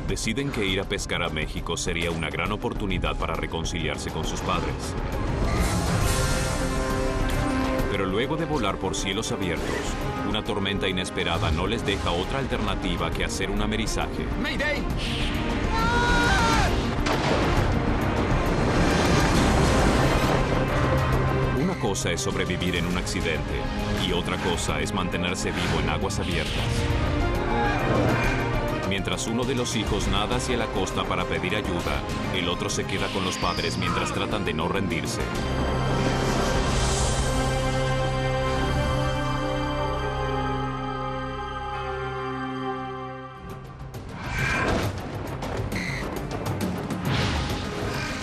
Deciden que ir a pescar a México sería una gran oportunidad para reconciliarse con sus padres. Pero luego de volar por cielos abiertos, una tormenta inesperada no les deja otra alternativa que hacer un amerizaje. ¡Mayday! Una cosa es sobrevivir en un accidente y otra cosa es mantenerse vivo en aguas abiertas. Mientras uno de los hijos nada hacia la costa para pedir ayuda, el otro se queda con los padres mientras tratan de no rendirse.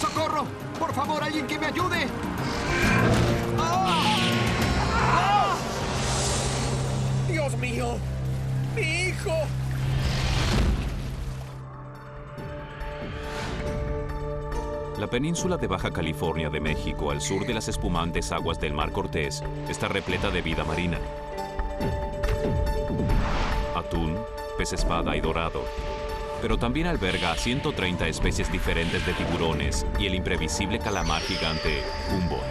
¡Socorro! ¡Por favor, alguien que me ayude! ¡Dios mío! ¡Mi hijo! La península de Baja California de México, al sur de las espumantes aguas del Mar Cortés, está repleta de vida marina. Atún, pez espada y dorado. Pero también alberga a 130 especies diferentes de tiburones y el imprevisible calamar gigante, Humboldt.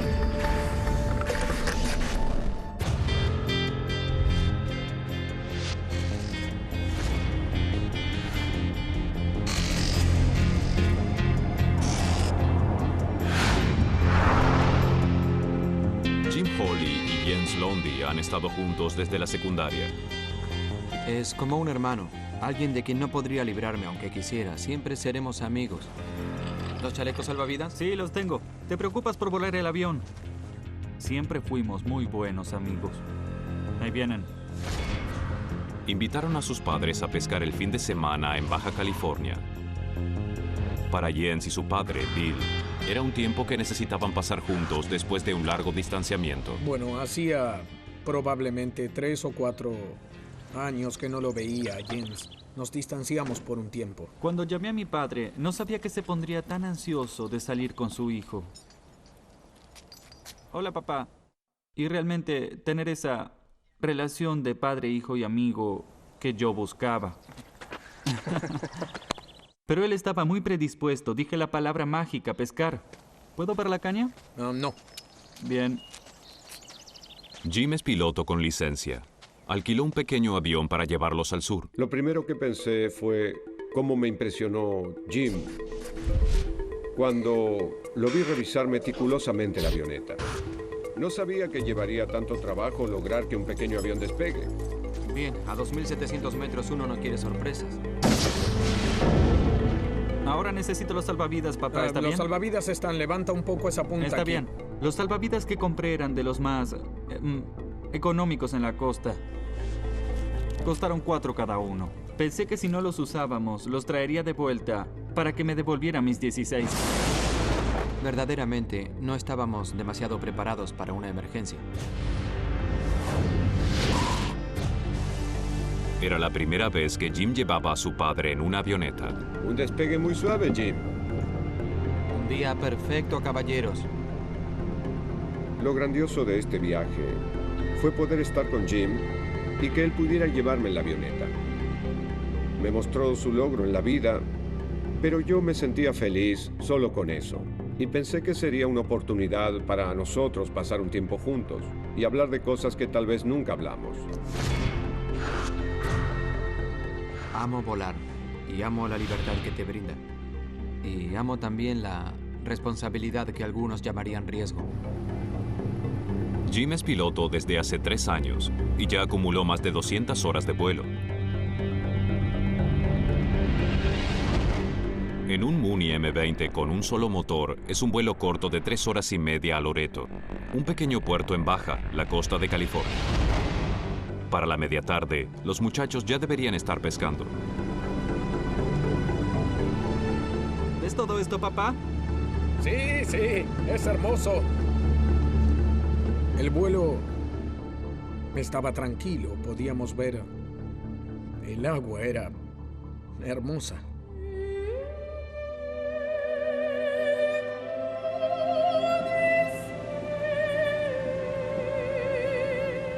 Jim Hawley y Jens Lundy han estado juntos desde la secundaria. Es como un hermano, alguien de quien no podría librarme aunque quisiera. Siempre seremos amigos. ¿Los chalecos salvavidas? Sí, los tengo. ¿Te preocupas por volar el avión? Siempre fuimos muy buenos amigos. Ahí vienen. Invitaron a sus padres a pescar el fin de semana en Baja California. Para Jens y su padre, Bill, era un tiempo que necesitaban pasar juntos después de un largo distanciamiento. Bueno, hacía probablemente 3 o 4 años que no lo veía a Jens. Nos distanciamos por un tiempo. Cuando llamé a mi padre, no sabía que se pondría tan ansioso de salir con su hijo. Hola, papá. Y realmente tener esa relación de padre, hijo y amigo que yo buscaba. Pero él estaba muy predispuesto. Dije la palabra mágica, pescar. ¿Puedo ver la caña? No. Bien. Jim es piloto con licencia. Alquiló un pequeño avión para llevarlos al sur. Lo primero que pensé fue cómo me impresionó Jim cuando lo vi revisar meticulosamente la avioneta. No sabía que llevaría tanto trabajo lograr que un pequeño avión despegue. Bien, a 2.700 metros uno no quiere sorpresas. Ahora necesito los salvavidas, papá. ¿Está bien? Los salvavidas están. Levanta un poco esa punta. Está aquí. bien. Los salvavidas que compré eran de los más económicos en la costa. Costaron 4 cada uno. Pensé que si no los usábamos, los traería de vuelta para que me devolviera mis 16. Verdaderamente, no estábamos demasiado preparados para una emergencia. Era la primera vez que Jim llevaba a su padre en una avioneta. Un despegue muy suave, Jim. Un día perfecto, caballeros. Lo grandioso de este viaje fue poder estar con Jim y que él pudiera llevarme en la avioneta. Me mostró su logro en la vida, pero yo me sentía feliz solo con eso. Y pensé que sería una oportunidad para nosotros pasar un tiempo juntos y hablar de cosas que tal vez nunca hablamos. Amo volar y amo la libertad que te brinda. Y amo también la responsabilidad que algunos llamarían riesgo. Jim es piloto desde hace 3 años y ya acumuló más de 200 horas de vuelo. En un Mooney M20 con un solo motor es un vuelo corto de 3 horas y media a Loreto, un pequeño puerto en Baja, la costa de California. Para la media tarde, los muchachos ya deberían estar pescando. ¿Ves todo esto, papá? Sí, es hermoso. El vuelo estaba tranquilo, podíamos ver. El agua era hermosa.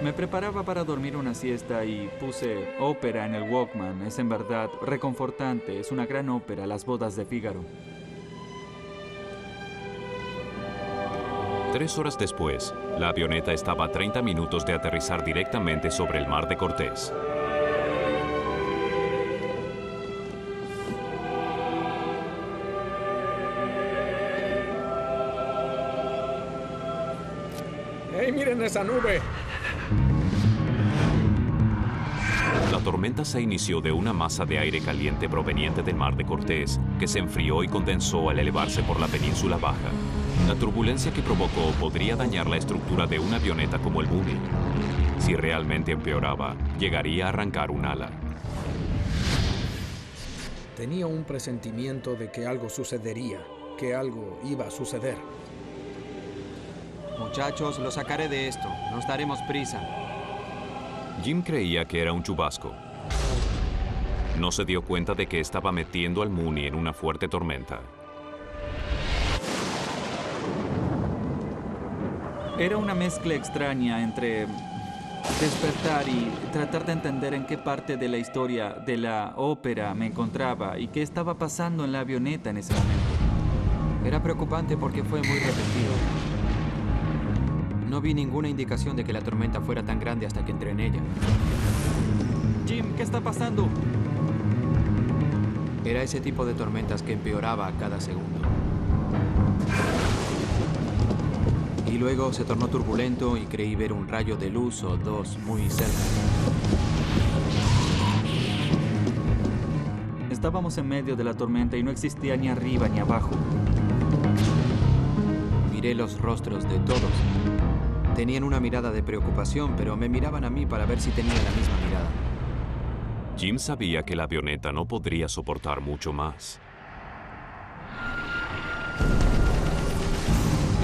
Me preparaba para dormir una siesta y puse ópera en el Walkman. Es en verdad reconfortante. Es una gran ópera, Las bodas de Fígaro. 3 horas después, la avioneta estaba a 30 minutos de aterrizar directamente sobre el mar de Cortés. ¡Hey, miren esa nube! La tormenta se inició de una masa de aire caliente proveniente del mar de Cortés, que se enfrió y condensó al elevarse por la península baja. La turbulencia que provocó podría dañar la estructura de una avioneta como el Mooney. Si realmente empeoraba, llegaría a arrancar un ala. Tenía un presentimiento de que algo sucedería, que algo iba a suceder. Muchachos, lo sacaré de esto. Nos daremos prisa. Jim creía que era un chubasco. No se dio cuenta de que estaba metiendo al Mooney en una fuerte tormenta. Era una mezcla extraña entre despertar y tratar de entender en qué parte de la historia de la ópera me encontraba y qué estaba pasando en la avioneta en ese momento. Era preocupante porque fue muy repentino. No vi ninguna indicación de que la tormenta fuera tan grande hasta que entré en ella. Jim, ¿qué está pasando? Era ese tipo de tormentas que empeoraba a cada segundo. Y luego se tornó turbulento y creí ver un rayo de luz o dos muy cerca. Estábamos en medio de la tormenta y no existía ni arriba ni abajo. Miré los rostros de todos. Tenían una mirada de preocupación, pero me miraban a mí para ver si tenía la misma mirada. Jim sabía que la avioneta no podría soportar mucho más.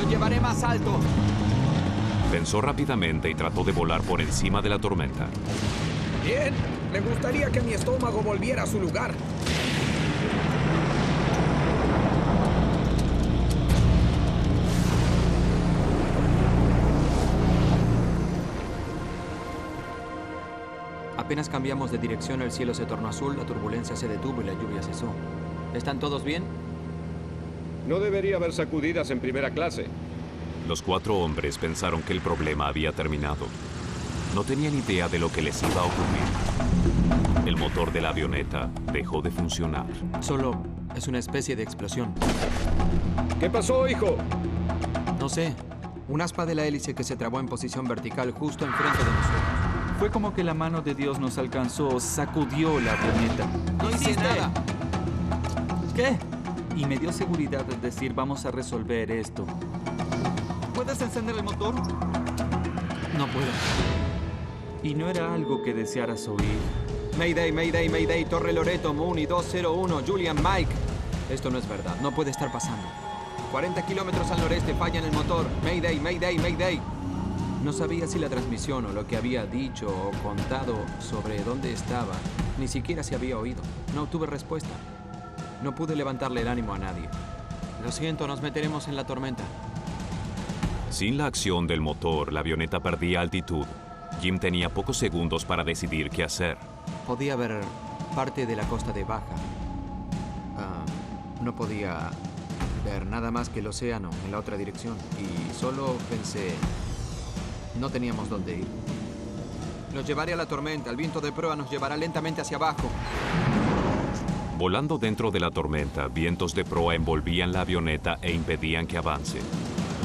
¡Lo llevaré más alto! Pensó rápidamente y trató de volar por encima de la tormenta. Bien, me gustaría que mi estómago volviera a su lugar. Apenas cambiamos de dirección, el cielo se tornó azul, la turbulencia se detuvo y la lluvia cesó. ¿Están todos bien? No debería haber sacudidas en primera clase. Los 4 hombres pensaron que el problema había terminado. No tenían idea de lo que les iba a ocurrir. El motor de la avioneta dejó de funcionar. Solo es una especie de explosión. ¿Qué pasó, hijo? No sé. Un aspa de la hélice que se trabó en posición vertical justo enfrente de nosotros. Fue como que la mano de Dios nos alcanzó, sacudió la avioneta. ¡No hice nada! ¿Qué? Y me dio seguridad de decir, vamos a resolver esto. ¿Puedes encender el motor? No puedo. Y no era algo que desearas oír. Mayday, Mayday, Mayday, Torre Loreto, Mooney 201, Julian, Mike. Esto no es verdad, no puede estar pasando. 40 kilómetros al noreste, falla en el motor. Mayday, Mayday, Mayday. No sabía si la transmisión o lo que había dicho o contado sobre dónde estaba, ni siquiera se había oído. No obtuve respuesta. No pude levantarle el ánimo a nadie. Lo siento, nos meteremos en la tormenta. Sin la acción del motor, la avioneta perdía altitud. Jim tenía pocos segundos para decidir qué hacer. Podía ver parte de la costa de Baja. No podía ver nada más que el océano en la otra dirección. Y solo pensé... No teníamos dónde ir. Nos llevaré a la tormenta. El viento de proa nos llevará lentamente hacia abajo. Volando dentro de la tormenta, vientos de proa envolvían la avioneta e impedían que avance.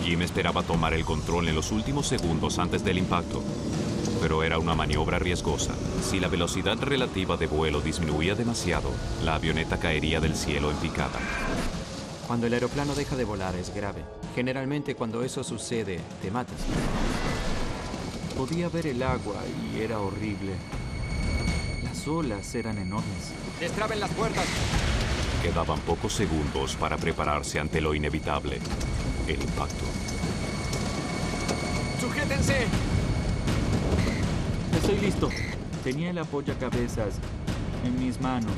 Jim esperaba tomar el control en los últimos segundos antes del impacto, pero era una maniobra riesgosa. Si la velocidad relativa de vuelo disminuía demasiado, la avioneta caería del cielo en picada. Cuando el aeroplano deja de volar es grave. Generalmente cuando eso sucede, te matas. Podía ver el agua y era horrible. Las olas eran enormes. ¡Destraben las puertas! Quedaban pocos segundos para prepararse ante lo inevitable, el impacto. ¡Sujétense! Estoy listo. Tenía el apoyacabezas en mis manos.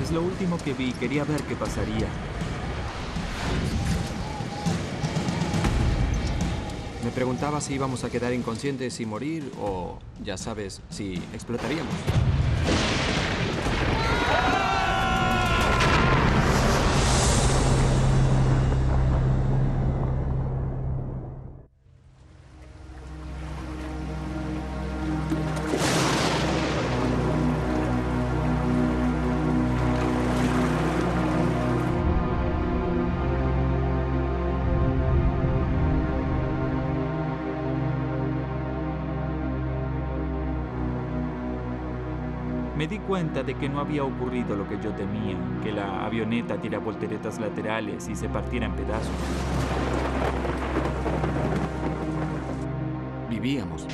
Es lo último que vi. Quería ver qué pasaría. Me preguntaba si íbamos a quedar inconscientes y morir o, ya sabes, si explotaríamos. Me di cuenta de que no había ocurrido lo que yo temía, que la avioneta tira volteretas laterales y se partiera en pedazos. Vivíamos.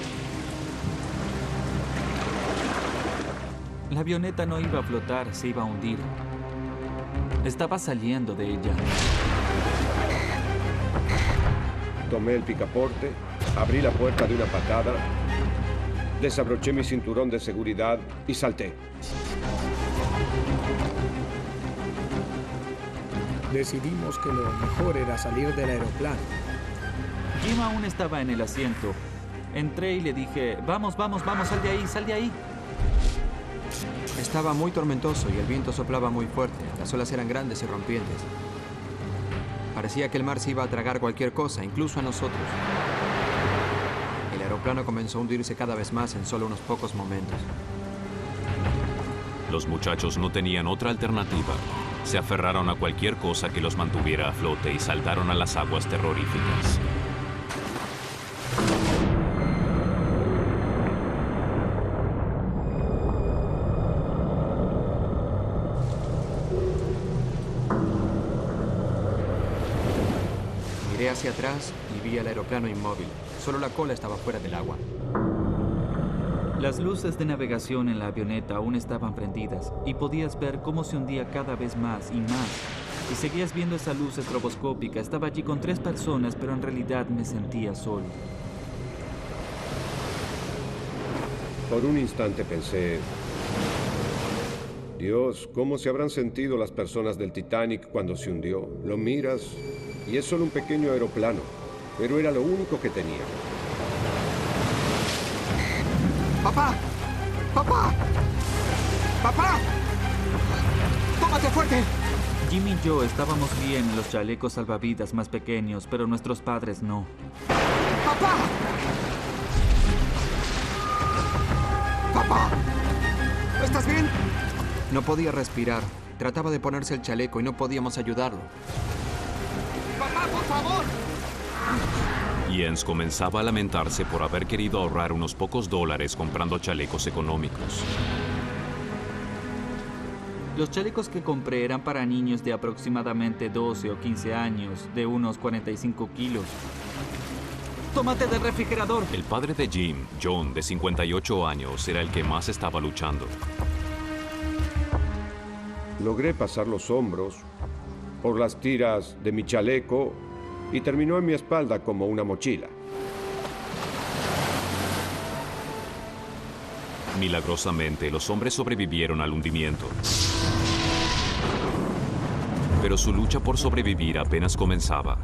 La avioneta no iba a flotar, se iba a hundir. Estaba saliendo de ella. Tomé el picaporte, abrí la puerta de una patada, desabroché mi cinturón de seguridad y salté. Decidimos que lo mejor era salir del aeroplano. Jim aún estaba en el asiento. Entré y le dije, vamos, vamos, vamos, sal de ahí, sal de ahí. Estaba muy tormentoso y el viento soplaba muy fuerte. Las olas eran grandes y rompientes. Parecía que el mar se iba a tragar cualquier cosa, incluso a nosotros. El aeroplano comenzó a hundirse cada vez más en solo unos pocos momentos. Los muchachos no tenían otra alternativa. Se aferraron a cualquier cosa que los mantuviera a flote y saltaron a las aguas terroríficas. Miré hacia atrás y vi el aeroplano inmóvil. Solo la cola estaba fuera del agua. Las luces de navegación en la avioneta aún estaban prendidas y podías ver cómo se hundía cada vez más y más. Y seguías viendo esa luz estroboscópica. Estaba allí con 3 personas, pero en realidad me sentía solo. Por un instante pensé, Dios, ¿cómo se habrán sentido las personas del Titanic cuando se hundió? Lo miras y es solo un pequeño aeroplano, pero era lo único que tenía. ¡Papá! ¡Papá! ¡Papá! ¡Tómate fuerte! Jim y yo estábamos bien en los chalecos salvavidas más pequeños, pero nuestros padres no. ¡Papá! ¡Papá! ¿Estás bien? No podía respirar. Trataba de ponerse el chaleco y no podíamos ayudarlo. ¡Papá, por favor! Jens comenzaba a lamentarse por haber querido ahorrar unos pocos dólares comprando chalecos económicos. Los chalecos que compré eran para niños de aproximadamente 12 o 15 años, de unos 45 kilos. ¡Tómate del refrigerador! El padre de Jim, John, de 58 años, era el que más estaba luchando. Logré pasar los hombros por las tiras de mi chaleco y terminó en mi espalda como una mochila. Milagrosamente, los hombres sobrevivieron al hundimiento. Pero su lucha por sobrevivir apenas comenzaba.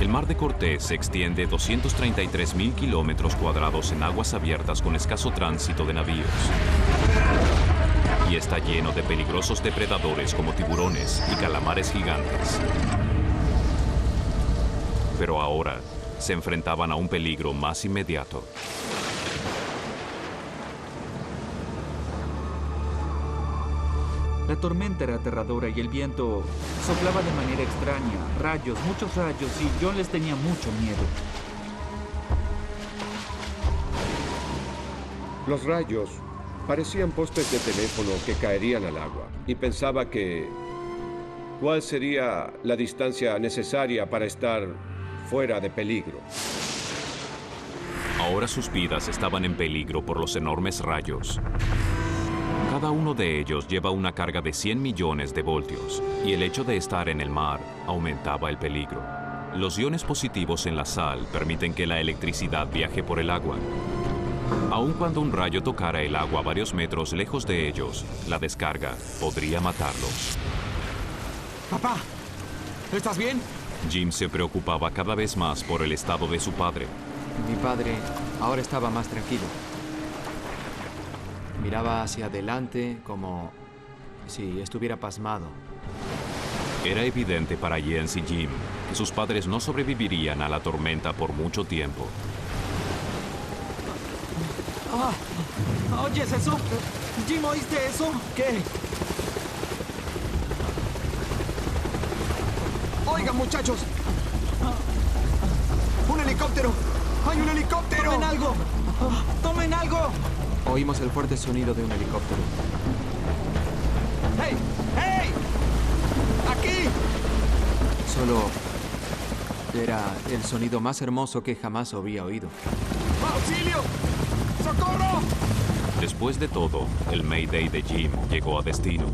El mar de Cortés se extiende 233.000 kilómetros cuadrados en aguas abiertas con escaso tránsito de navíos. Y está lleno de peligrosos depredadores como tiburones y calamares gigantes. Pero ahora se enfrentaban a un peligro más inmediato. La tormenta era aterradora y el viento soplaba de manera extraña. Rayos, muchos rayos, y John les tenía mucho miedo. Los rayos parecían postes de teléfono que caerían al agua y pensaba que ¿cuál sería la distancia necesaria para estar fuera de peligro? Ahora sus vidas estaban en peligro por los enormes rayos. Cada uno de ellos lleva una carga de 100 millones de voltios y el hecho de estar en el mar aumentaba el peligro. Los iones positivos en la sal permiten que la electricidad viaje por el agua. Aun cuando un rayo tocara el agua varios metros lejos de ellos, la descarga podría matarlos. ¡Papá! ¿Estás bien? Jim se preocupaba cada vez más por el estado de su padre. Mi padre ahora estaba más tranquilo. Miraba hacia adelante como si estuviera pasmado. Era evidente para Jens y Jim que sus padres no sobrevivirían a la tormenta por mucho tiempo. ¿Oyes eso? Jim, ¿oíste eso? ¿Qué? Oigan, muchachos. ¡Un helicóptero! ¡Hay un helicóptero! ¡Tomen algo! ¡Tomen algo! Oímos el fuerte sonido de un helicóptero. ¡Hey! ¡Hey! ¡Aquí! Solo era el sonido más hermoso que jamás había oído. ¡Auxilio! ¡Socorro! Después de todo, el Mayday de Jim llegó a destino.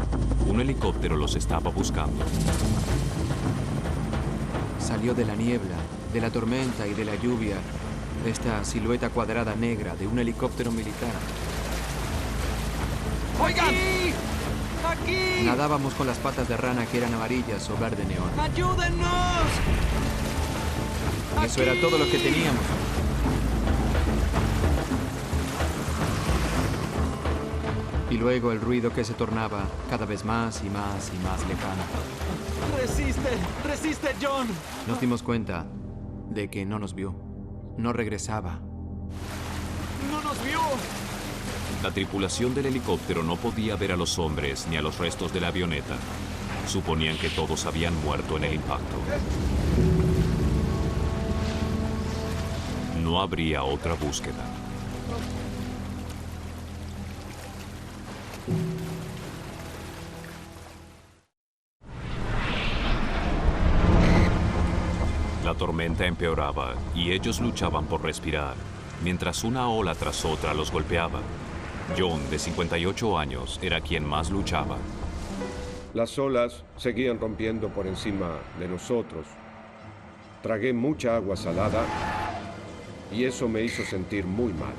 Un helicóptero los estaba buscando. Salió de la niebla, de la tormenta y de la lluvia esta silueta cuadrada negra de un helicóptero militar. ¡Oigan! ¡Aquí! Nadábamos con las patas de rana que eran amarillas o verde neón. ¡Ayúdennos! Y eso era todo lo que teníamos. Y luego el ruido que se tornaba cada vez más y más y más lejano. ¡Resiste! ¡Resiste, John! Nos dimos cuenta de que no nos vio. No regresaba. ¡No nos vio! La tripulación del helicóptero no podía ver a los hombres ni a los restos de la avioneta. Suponían que todos habían muerto en el impacto. No habría otra búsqueda. La tormenta empeoraba y ellos luchaban por respirar, mientras una ola tras otra los golpeaba. John, de 58 años, era quien más luchaba. Las olas seguían rompiendo por encima de nosotros. Tragué mucha agua salada y eso me hizo sentir muy mal.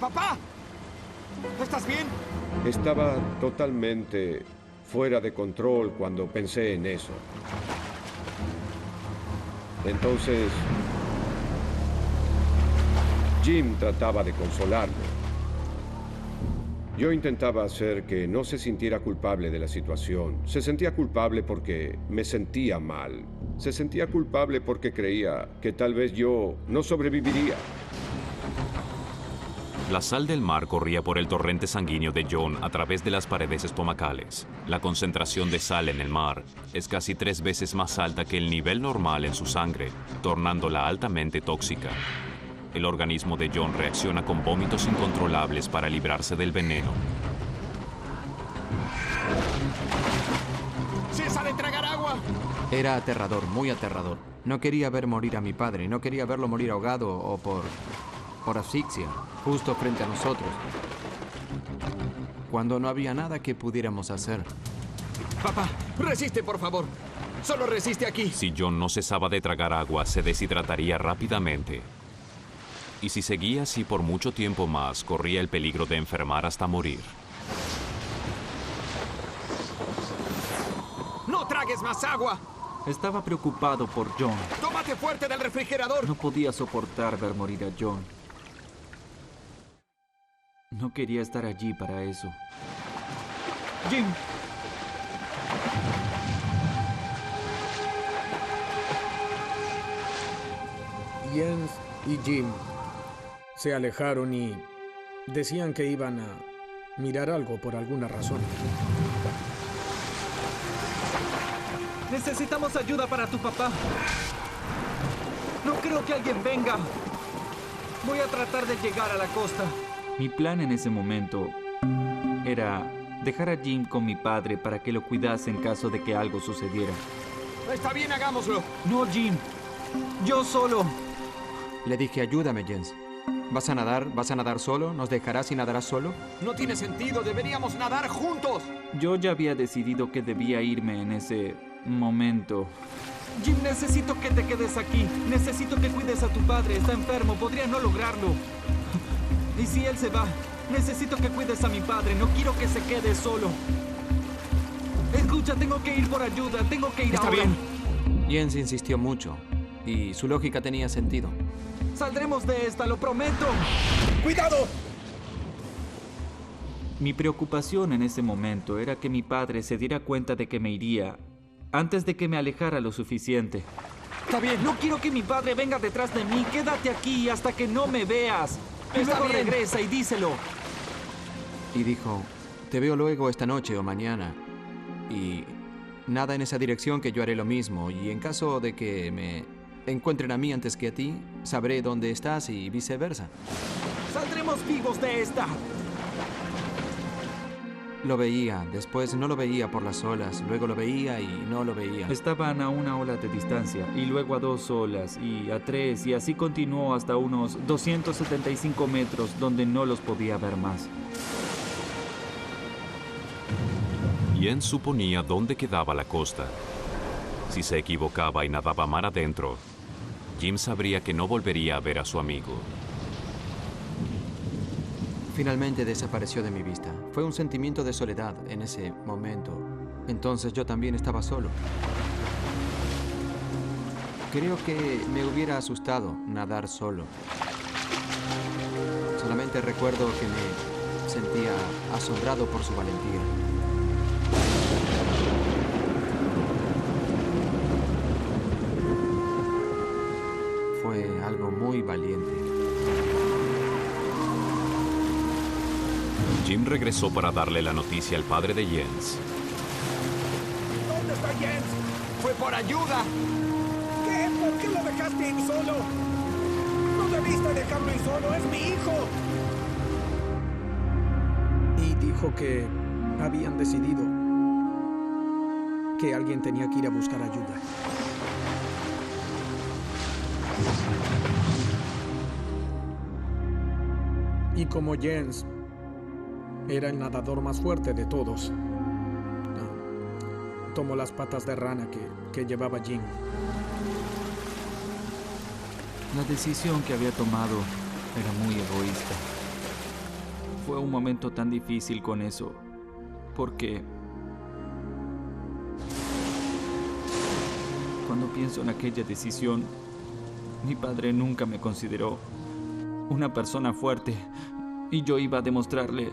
¡Papá! ¿Estás bien? Estaba totalmente fuera de control cuando pensé en eso. Entonces, Jim trataba de consolarme. Yo intentaba hacer que no se sintiera culpable de la situación. Se sentía culpable porque me sentía mal. Se sentía culpable porque creía que tal vez yo no sobreviviría. La sal del mar corría por el torrente sanguíneo de John a través de las paredes estomacales. La concentración de sal en el mar es casi 3 veces más alta que el nivel normal en su sangre, tornándola altamente tóxica. El organismo de John reacciona con vómitos incontrolables para librarse del veneno. ¡Cesa de tragar agua! Era aterrador, muy aterrador. No quería ver morir a mi padre, no quería verlo morir ahogado o por asfixia, justo frente a nosotros, cuando no había nada que pudiéramos hacer. Papá, resiste, por favor. Solo resiste aquí. Si John no cesaba de tragar agua, se deshidrataría rápidamente. Y si seguía así por mucho tiempo más, corría el peligro de enfermar hasta morir. ¡No tragues más agua! Estaba preocupado por John. ¡Tómate fuerte del refrigerador! No podía soportar ver morir a John. No quería estar allí para eso. ¡Jim! Jens y Jim se alejaron y decían que iban a mirar algo por alguna razón. Necesitamos ayuda para tu papá. No creo que alguien venga. Voy a tratar de llegar a la costa. Mi plan en ese momento era dejar a Jim con mi padre para que lo cuidase en caso de que algo sucediera. Está bien, hagámoslo. No, Jim. Yo solo. Le dije, ayúdame, Jens. ¿Vas a nadar? ¿Vas a nadar solo? ¿Nos dejarás y nadarás solo? No tiene sentido. Deberíamos nadar juntos. Yo ya había decidido que debía irme en ese momento. Jim, necesito que te quedes aquí. Necesito que cuides a tu padre. Está enfermo. Podría no lograrlo. Y si él se va, necesito que cuides a mi padre. No quiero que se quede solo. Escucha, tengo que ir por ayuda. Tengo que ir ahora. Está bien. Jens insistió mucho y su lógica tenía sentido. ¡Saldremos de esta, lo prometo! ¡Cuidado! Mi preocupación en ese momento era que mi padre se diera cuenta de que me iría antes de que me alejara lo suficiente. Está bien, no quiero que mi padre venga detrás de mí. Quédate aquí hasta que no me veas. Y Está luego bien. regresa y díselo. Y dijo, te veo luego esta noche o mañana. Y nada en esa dirección que yo haré lo mismo. Y en caso de que me encuentren a mí antes que a ti, sabré dónde estás y viceversa. ¡Saldremos vivos de esta! Lo veía, después no lo veía por las olas, luego lo veía y no lo veía. Estaban a una ola de distancia, y luego a 2 olas, y a 3, y así continuó hasta unos 275 metros, donde no los podía ver más. Jens suponía dónde quedaba la costa. Si se equivocaba y nadaba mar adentro, Jim sabría que no volvería a ver a su amigo. Finalmente desapareció de mi vista. Fue un sentimiento de soledad en ese momento. Entonces yo también estaba solo. Creo que me hubiera asustado nadar solo. Solamente recuerdo que me sentía asombrado por su valentía. Fue algo muy valiente. Jim regresó para darle la noticia al padre de Jens. ¿Dónde está Jens? ¡Fue por ayuda! ¿Qué? ¿Por qué lo dejaste ir solo? No debiste dejarlo ir solo, es mi hijo. Y dijo que habían decidido que alguien tenía que ir a buscar ayuda. Y como Jens era el nadador más fuerte de todos, tomó las patas de rana que llevaba Jim. La decisión que había tomado era muy egoísta. Fue un momento tan difícil con eso, porque cuando pienso en aquella decisión, mi padre nunca me consideró una persona fuerte, y yo iba a demostrarle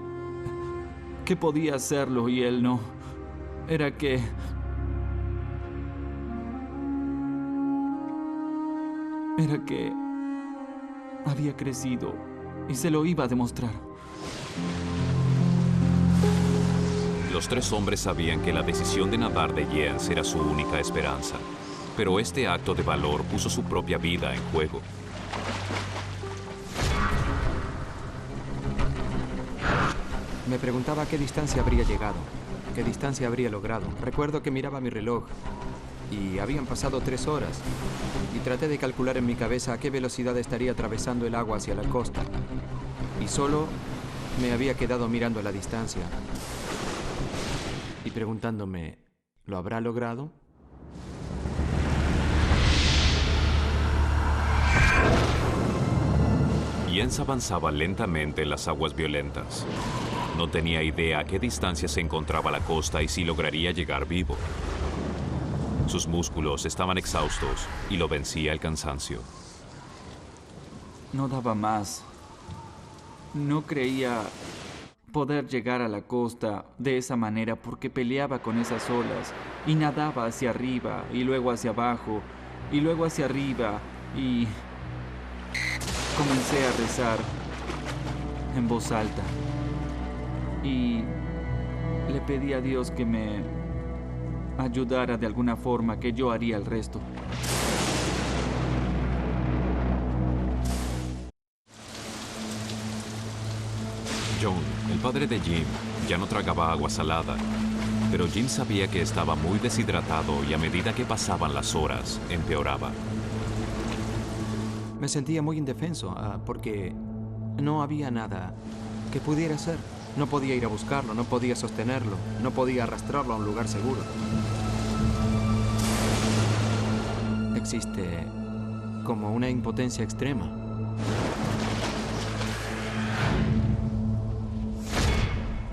que podía hacerlo y él no. Era que había crecido y se lo iba a demostrar. Los 3 hombres sabían que la decisión de nadar de Jens era su única esperanza, pero este acto de valor puso su propia vida en juego. Me preguntaba a qué distancia habría llegado, qué distancia habría logrado. Recuerdo que miraba mi reloj y habían pasado 3 horas y traté de calcular en mi cabeza a qué velocidad estaría atravesando el agua hacia la costa. Y solo me había quedado mirando la distancia y preguntándome, ¿lo habrá logrado? Jens avanzaba lentamente en las aguas violentas. No tenía idea a qué distancia se encontraba la costa y si lograría llegar vivo. Sus músculos estaban exhaustos y lo vencía el cansancio. No daba más. No creía poder llegar a la costa de esa manera porque peleaba con esas olas y nadaba hacia arriba y luego hacia abajo y luego hacia arriba y comencé a rezar en voz alta y le pedí a Dios que me ayudara de alguna forma, que yo haría el resto. John, el padre de Jim, ya no tragaba agua salada, pero Jim sabía que estaba muy deshidratado y a medida que pasaban las horas, empeoraba. Me sentía muy indefenso porque no había nada que pudiera hacer. No podía ir a buscarlo, no podía sostenerlo, no podía arrastrarlo a un lugar seguro. Existe como una impotencia extrema.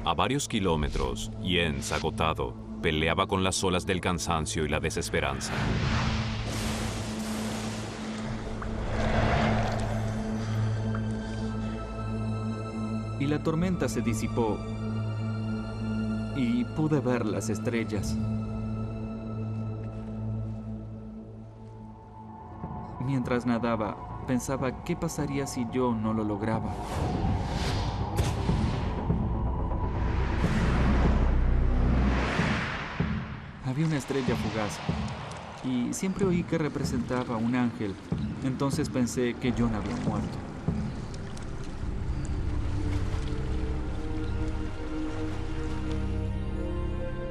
A varios kilómetros, Jens, agotado, peleaba con las olas del cansancio y la desesperanza. la tormenta se disipó y pude ver las estrellas. Mientras nadaba, pensaba qué pasaría si yo no lo lograba. Había una estrella fugaz y siempre oí que representaba a un ángel. Entonces pensé que John había muerto.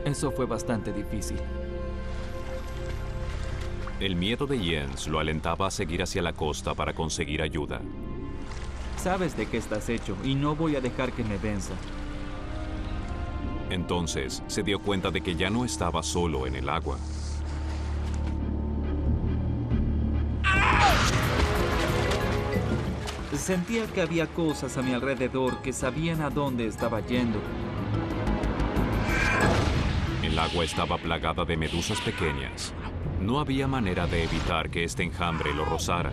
Eso fue bastante difícil. El miedo de Jens lo alentaba a seguir hacia la costa para conseguir ayuda. Sabes de qué estás hecho y no voy a dejar que me venza. Entonces se dio cuenta de que ya no estaba solo en el agua. Sentía que había cosas a mi alrededor que sabían a dónde estaba yendo. El agua estaba plagada de medusas pequeñas. No había manera de evitar que este enjambre lo rozara.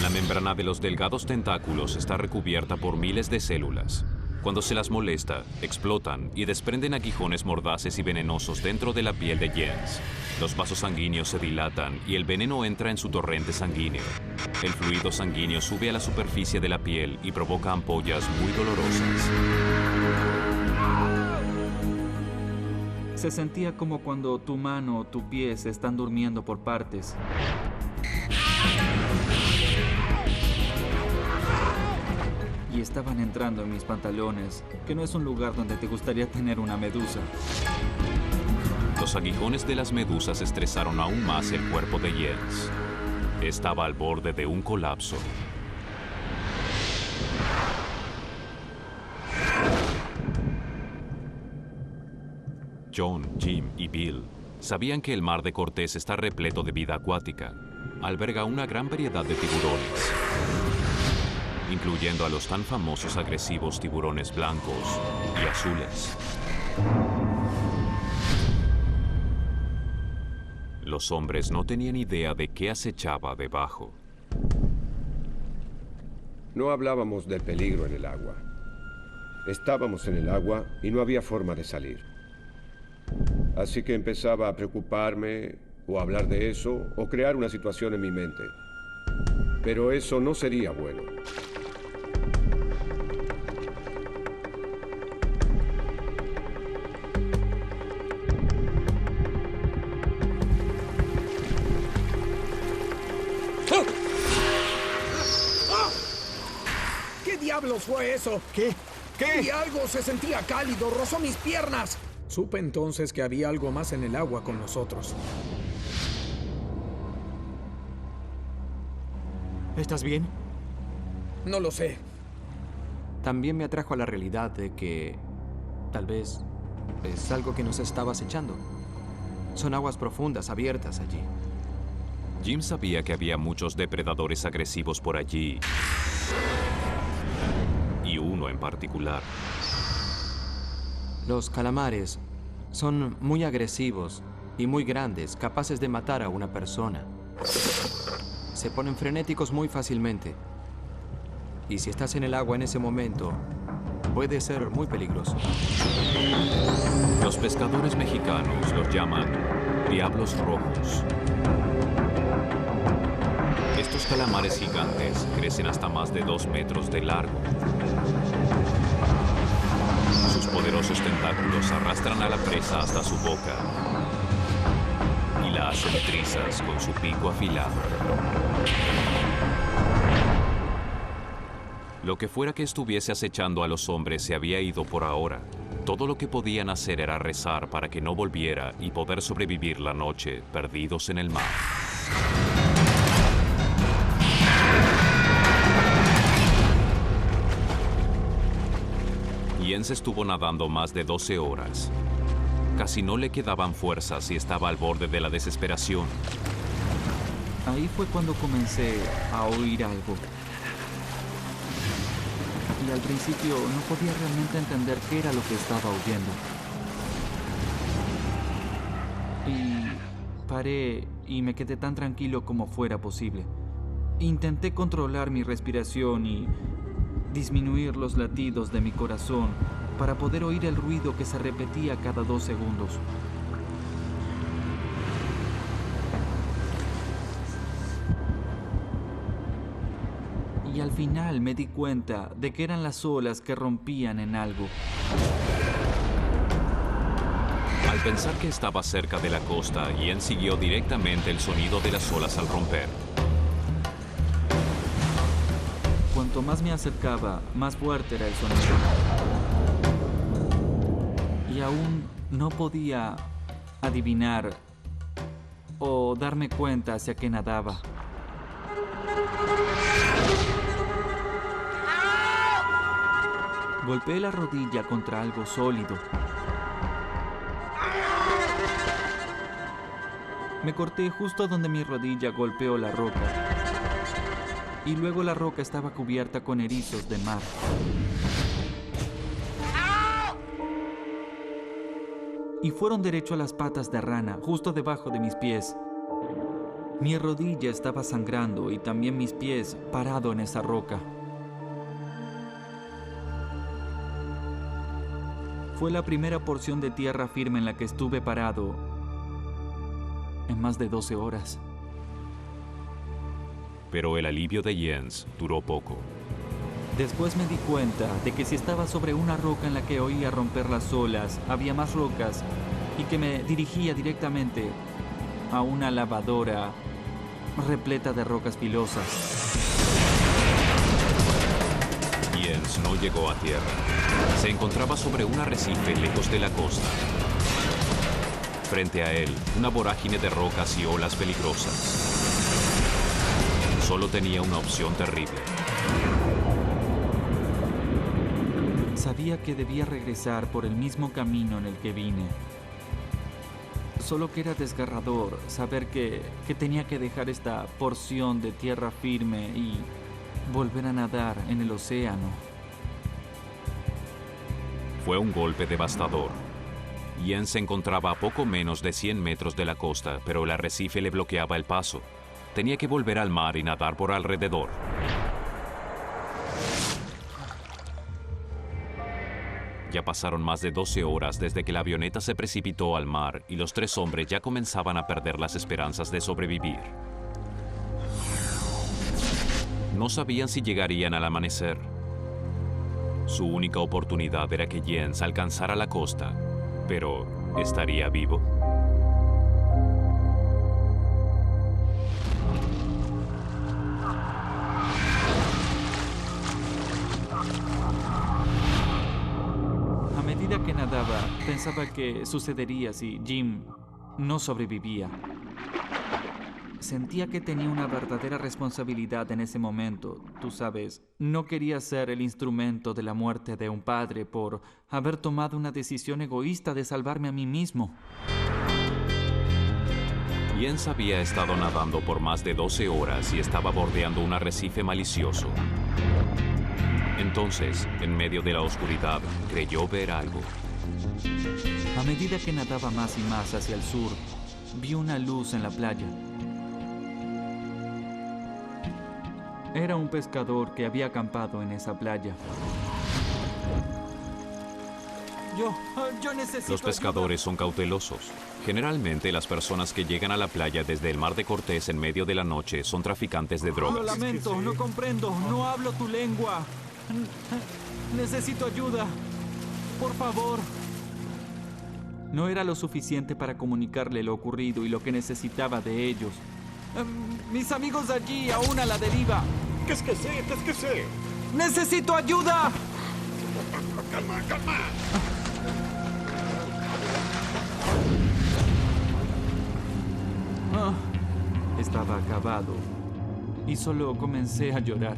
La membrana de los delgados tentáculos está recubierta por miles de células. Cuando se las molesta, explotan y desprenden aguijones mordaces y venenosos dentro de la piel de Jens. Los vasos sanguíneos se dilatan y el veneno entra en su torrente sanguíneo. El fluido sanguíneo sube a la superficie de la piel y provoca ampollas muy dolorosas. Se sentía como cuando tu mano o tu pie se están durmiendo por partes. Y estaban entrando en mis pantalones, que no es un lugar donde te gustaría tener una medusa. Los aguijones de las medusas estresaron aún más el cuerpo de Jens. Estaba al borde de un colapso. John, Jim y Bill sabían que el mar de Cortés está repleto de vida acuática. Alberga una gran variedad de tiburones, incluyendo a los tan famosos agresivos tiburones blancos y azules. Los hombres no tenían idea de qué acechaba debajo. No hablábamos del peligro en el agua. Estábamos en el agua y no había forma de salir. Así que empezaba a preocuparme, o hablar de eso, o crear una situación en mi mente. Pero eso no sería bueno. ¿Qué diablos fue eso? ¿Qué? Y algo se sentía cálido, rozó mis piernas. Supe entonces que había algo más en el agua con nosotros. ¿Estás bien? No lo sé. También me atrajo a la realidad de que tal vez es algo que nos estaba acechando. Son aguas profundas, abiertas allí. Jim sabía que había muchos depredadores agresivos por allí, y uno en particular. Los calamares son muy agresivos y muy grandes, capaces de matar a una persona. Se ponen frenéticos muy fácilmente. Y si estás en el agua en ese momento, puede ser muy peligroso. Los pescadores mexicanos los llaman diablos rojos. Estos calamares gigantes crecen hasta más de 2 metros de largo. Sus poderosos tentáculos arrastran a la presa hasta su boca y la hacen trizas con su pico afilado. Lo que fuera que estuviese acechando a los hombres se había ido por ahora. Todo lo que podían hacer era rezar para que no volviera y poder sobrevivir la noche perdidos en el mar. Jens estuvo nadando más de 12 horas. Casi no le quedaban fuerzas y estaba al borde de la desesperación. Ahí fue cuando comencé a oír algo. Y al principio no podía realmente entender qué era lo que estaba oyendo. Y paré y me quedé tan tranquilo como fuera posible. Intenté controlar mi respiración y disminuir los latidos de mi corazón para poder oír el ruido que se repetía cada 2 segundos. Y al final me di cuenta de que eran las olas que rompían en algo. Al pensar que estaba cerca de la costa, Ian siguió directamente el sonido de las olas al romper. Cuanto más me acercaba, más fuerte era el sonido. Y aún no podía adivinar o darme cuenta hacia qué nadaba. Golpeé la rodilla contra algo sólido. Me corté justo donde mi rodilla golpeó la roca. Y luego la roca estaba cubierta con erizos de mar. Y fueron derecho a las patas de rana, justo debajo de mis pies. Mi rodilla estaba sangrando y también mis pies parado en esa roca. Fue la primera porción de tierra firme en la que estuve parado en más de 12 horas. Pero el alivio de Jens duró poco. Después me di cuenta de que si estaba sobre una roca en la que oía romper las olas, había más rocas y que me dirigía directamente a una lavadora repleta de rocas filosas. Jens no llegó a tierra. Se encontraba sobre un arrecife lejos de la costa. Frente a él, una vorágine de rocas y olas peligrosas. Solo tenía una opción terrible. Sabía que debía regresar por el mismo camino en el que vine. Solo que era desgarrador saber que tenía que dejar esta porción de tierra firme y volver a nadar en el océano. Fue un golpe devastador. Jens se encontraba a poco menos de 100 metros de la costa, pero el arrecife le bloqueaba el paso. Tenía que volver al mar y nadar por alrededor. Ya pasaron más de 12 horas desde que la avioneta se precipitó al mar y los 3 hombres ya comenzaban a perder las esperanzas de sobrevivir. No sabían si llegarían al amanecer. Su única oportunidad era que Jens alcanzara la costa, pero ¿estaría vivo? A medida que nadaba, pensaba qué sucedería si Jim no sobrevivía. Sentía que tenía una verdadera responsabilidad en ese momento. Tú sabes, no quería ser el instrumento de la muerte de un padre por haber tomado una decisión egoísta de salvarme a mí mismo. Jens había estado nadando por más de 12 horas y estaba bordeando un arrecife malicioso. Entonces, en medio de la oscuridad, creyó ver algo. A medida que nadaba más y más hacia el sur, vi una luz en la playa. Era un pescador que había acampado en esa playa. Yo necesito Los pescadores son cautelosos. Generalmente, las personas que llegan a la playa desde el Mar de Cortés en medio de la noche son traficantes de Lo drogas. lamento, no comprendo, no hablo tu lengua. Necesito ayuda. Por favor. No era lo suficiente para comunicarle lo ocurrido y lo que necesitaba de ellos. Mis amigos allí, aún a la deriva. Qu'est-ce que c'est? Qu'est-ce que c'est? ¡Necesito ayuda! Calma, calma. Estaba acabado y solo comencé a llorar.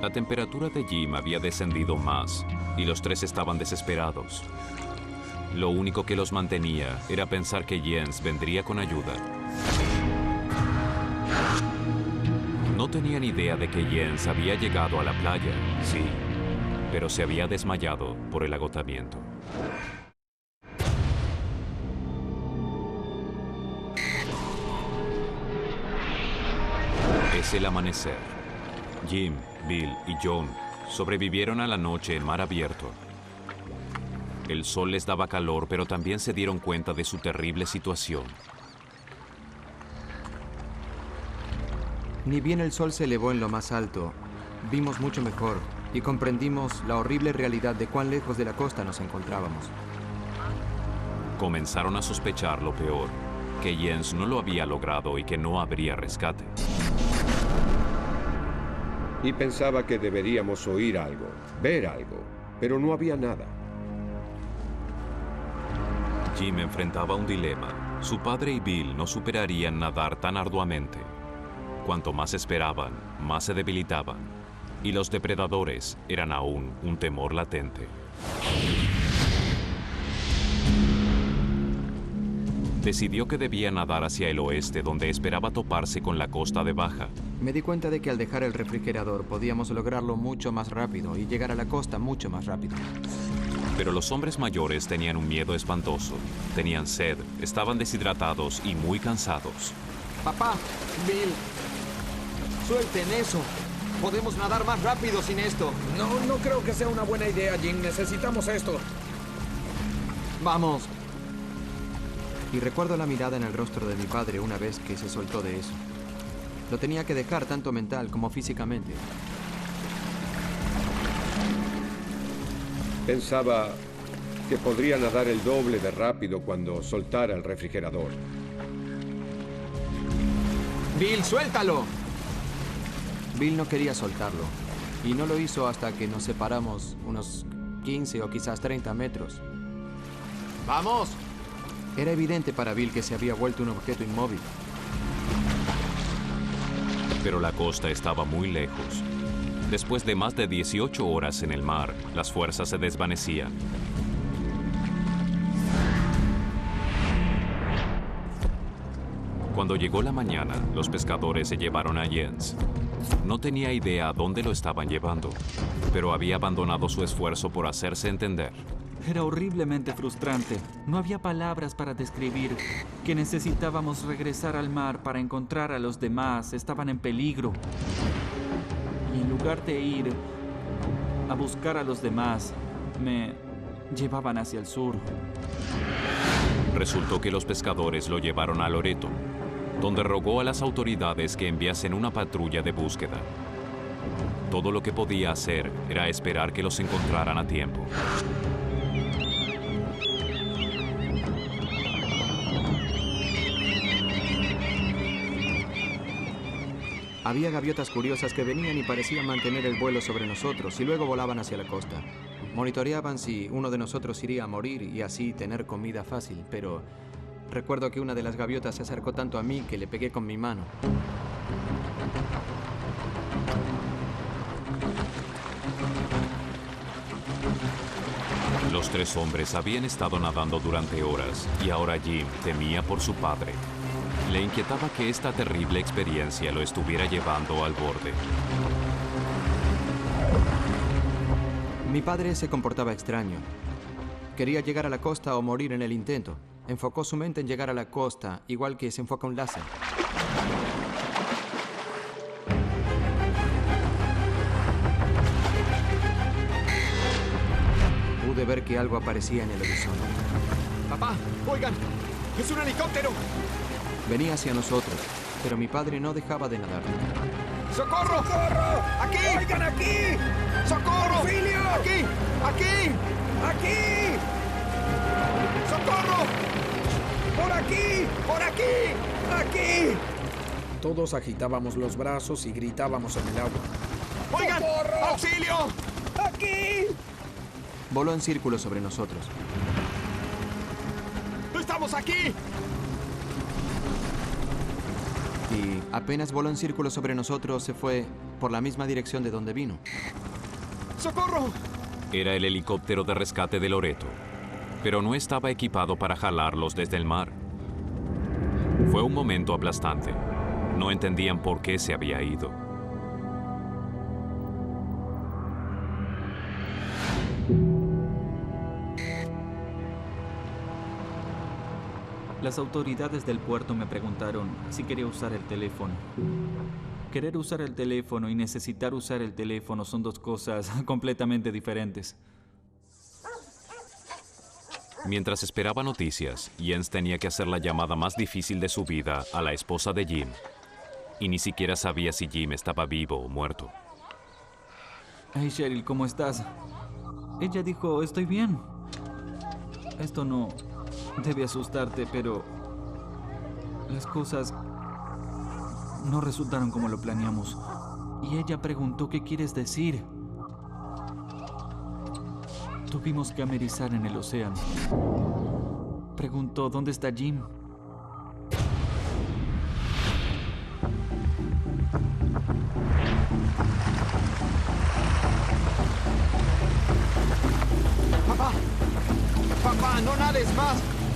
La temperatura de Jim había descendido más y los 3 estaban desesperados. Lo único que los mantenía era pensar que Jens vendría con ayuda. No tenían idea de que Jens había llegado a la playa, sí, pero se había desmayado por el agotamiento. Es el amanecer. Jim, Bill y John sobrevivieron a la noche en mar abierto. El sol les daba calor, pero también se dieron cuenta de su terrible situación. Ni bien el sol se elevó en lo más alto, vimos mucho mejor y comprendimos la horrible realidad de cuán lejos de la costa nos encontrábamos. Comenzaron a sospechar lo peor, que Jens no lo había logrado y que no habría rescate. Y pensaba que deberíamos oír algo, ver algo, pero no había nada. Jim enfrentaba un dilema. Su padre y Bill no superarían nadar tan arduamente. Cuanto más esperaban, más se debilitaban. Y los depredadores eran aún un temor latente. Decidió que debía nadar hacia el oeste, donde esperaba toparse con la costa de Baja. Me di cuenta de que al dejar el refrigerador podíamos lograrlo mucho más rápido y llegar a la costa mucho más rápido. Pero los hombres mayores tenían un miedo espantoso. Tenían sed, estaban deshidratados y muy cansados. Papá, Bill, suelten eso. Podemos nadar más rápido sin esto. No creo que sea una buena idea, Jim. Necesitamos esto. Vamos. Y recuerdo la mirada en el rostro de mi padre una vez que se soltó de eso. Lo tenía que dejar tanto mental como físicamente. Pensaba que podría nadar el doble de rápido cuando soltara el refrigerador. Bill, suéltalo. Bill no quería soltarlo. Y no lo hizo hasta que nos separamos unos 15 o quizás 30 metros. ¡Vamos! Era evidente para Bill que se había vuelto un objeto inmóvil. Pero la costa estaba muy lejos. Después de más de 18 horas en el mar, las fuerzas se desvanecían. Cuando llegó la mañana, los pescadores se llevaron a Jens. No tenía idea a dónde lo estaban llevando, pero había abandonado su esfuerzo por hacerse entender. Era horriblemente frustrante. No había palabras para describir que necesitábamos regresar al mar para encontrar a los demás. Estaban en peligro. Y en lugar de ir a buscar a los demás, me llevaban hacia el sur. Resultó que los pescadores lo llevaron a Loreto, donde rogó a las autoridades que enviasen una patrulla de búsqueda. Todo lo que podía hacer era esperar que los encontraran a tiempo. Había gaviotas curiosas que venían y parecían mantener el vuelo sobre nosotros y luego volaban hacia la costa. Monitoreaban si uno de nosotros iría a morir y así tener comida fácil, pero recuerdo que una de las gaviotas se acercó tanto a mí que le pegué con mi mano. Los tres hombres habían estado nadando durante horas y ahora Jim temía por su padre. Le inquietaba que esta terrible experiencia lo estuviera llevando al borde. Mi padre se comportaba extraño. Quería llegar a la costa o morir en el intento. Enfocó su mente en llegar a la costa, igual que se enfoca un láser. Pude ver que algo aparecía en el horizonte. Papá, oigan, es un helicóptero. Venía hacia nosotros, pero mi padre no dejaba de nadar. ¡Socorro! ¡Socorro! ¡Aquí! ¡Oigan, aquí! ¡Socorro! ¡Auxilio! ¡Aquí! ¡Aquí! ¡Aquí! ¡Socorro! ¡Por aquí! ¡Por aquí! ¡Aquí! Todos agitábamos los brazos y gritábamos en el agua. ¡Oigan! ¡Socorro! ¡Auxilio! ¡Aquí! Voló en círculo sobre nosotros. ¡Estamos aquí! Y apenas voló en círculo sobre nosotros, se fue por la misma dirección de donde vino. ¡Socorro! Era el helicóptero de rescate de Loreto, pero no estaba equipado para jalarlos desde el mar. Fue un momento aplastante. No entendían por qué se había ido. Las autoridades del puerto me preguntaron si quería usar el teléfono. Querer usar el teléfono y necesitar usar el teléfono son dos cosas completamente diferentes. Mientras esperaba noticias, Jens tenía que hacer la llamada más difícil de su vida a la esposa de Jim. Y ni siquiera sabía si Jim estaba vivo o muerto. Hey Cheryl, ¿cómo estás? Ella dijo, estoy bien. Esto no debe asustarte, pero las cosas no resultaron como lo planeamos. Y ella preguntó, ¿qué quieres decir? Tuvimos que amerizar en el océano. Preguntó, ¿dónde está Jim? ¡Papá! ¡Papá, no nades más!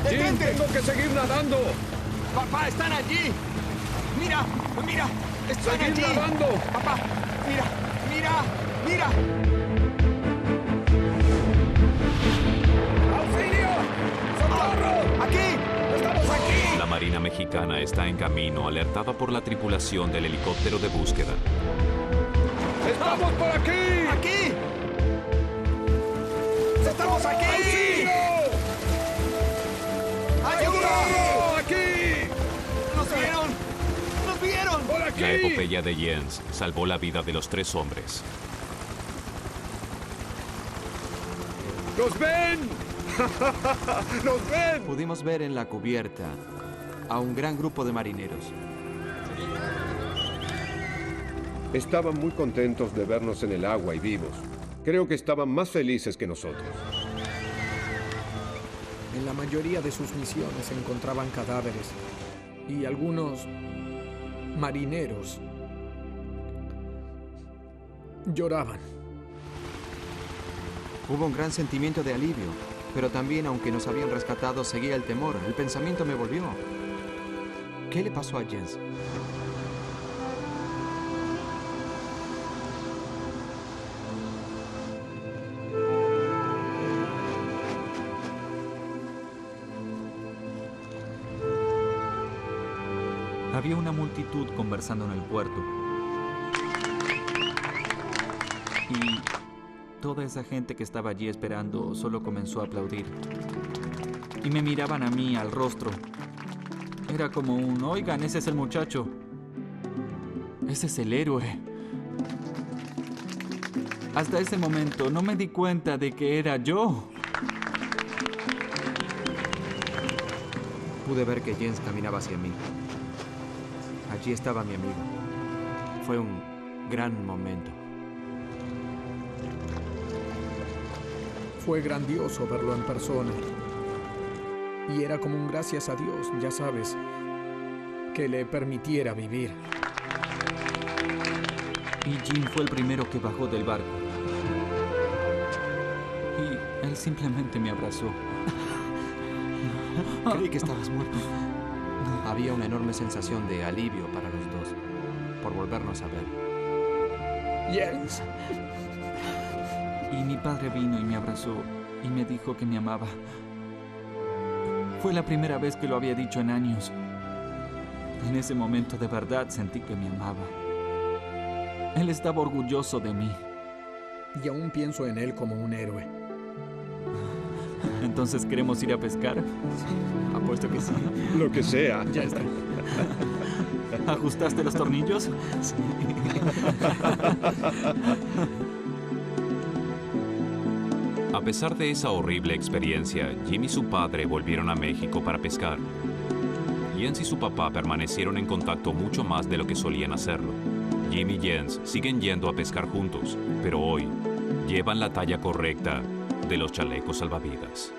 Jim, ¡Detente! tengo que seguir nadando. ¡Papá, están allí! ¡Mira! ¡Mira! ¡Están Seguir allí! nadando. ¡Papá! ¡Mira! ¡Mira! ¡Mira! ¡Auxilio! ¡Socorro! ¡Aquí! ¡Estamos aquí! La Marina Mexicana está en camino, alertada por la tripulación del helicóptero de búsqueda. ¡Estamos por aquí! ¡Aquí! ¡Estamos aquí! ¡Auxilio! ¡Ayuda! ¡Socorro! ¡Aquí! ¡Nos vieron! ¡Nos vieron! ¡Por aquí! La epopeya de Jens salvó la vida de los 3 hombres. ¡Nos ven! ¡Nos ven! Pudimos ver en la cubierta a un gran grupo de marineros. Estaban muy contentos de vernos en el agua y vivos. Creo que estaban más felices que nosotros. En la mayoría de sus misiones se encontraban cadáveres y algunos marineros lloraban. Hubo un gran sentimiento de alivio, pero también, aunque nos habían rescatado, seguía el temor. El pensamiento me volvió. ¿Qué le pasó a Jens? Había una multitud conversando en el puerto. Y toda esa gente que estaba allí esperando solo comenzó a aplaudir. Y me miraban a mí al rostro. Era como un, oigan, ese es el muchacho. Ese es el héroe. Hasta ese momento no me di cuenta de que era yo. Pude ver que Jens caminaba hacia mí. Allí estaba mi amigo. Fue un gran momento. Fue grandioso verlo en persona. Y era como un gracias a Dios, ya sabes, que le permitiera vivir. Y Jim fue el primero que bajó del barco. Y él simplemente me abrazó. Creí que estabas muerto. Había una enorme sensación de alivio para los dos por volvernos a ver. Jens. Y mi padre vino y me abrazó y me dijo que me amaba. Fue la primera vez que lo había dicho en años. En ese momento de verdad sentí que me amaba. Él estaba orgulloso de mí. Y aún pienso en él como un héroe. Entonces, ¿queremos ir a pescar? Apuesto que sí. Lo que sea. Ya está. ¿Ajustaste los tornillos? Sí. A pesar de esa horrible experiencia, Jim y su padre volvieron a México para pescar. Jens y su papá permanecieron en contacto mucho más de lo que solían hacerlo. Jim y Jens siguen yendo a pescar juntos, pero hoy llevan la talla correcta de los chalecos salvavidas.